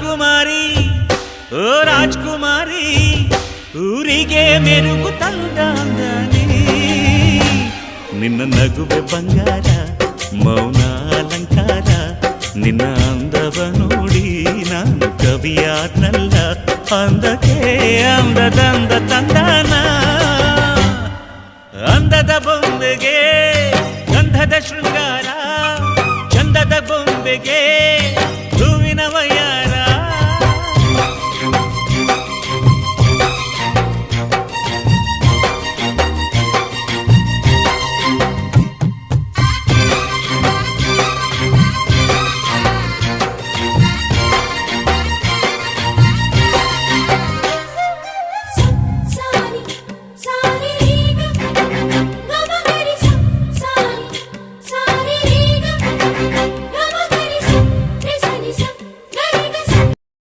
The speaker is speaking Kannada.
ರಾಜ್ಕುಮಾರಿ ಓ ರಾಜ್ಕುಮಾರಿ ಊರಿಗೆ ಮೆರುಗು ತಂದಾನಿ ನಿನ್ನ ನಗುವೆ ಬಂಗಾರ ಮೌನ ಅಲಂಕಾರ ನಿನ್ನ ಅಂದವ ನೋಡಿ ನಾನು ಕವಿಯಾದ್ನಲ್ಲ ಅಂದಕ್ಕೆ ಅಂದದಂದ ತಂದಾನ ಅಂದದ ಬೊಂಬೆಗೆ ಗಂಧದ ಶೃಂಗಾರ ಚಂದದ ಬೊಂಬೆಗೆ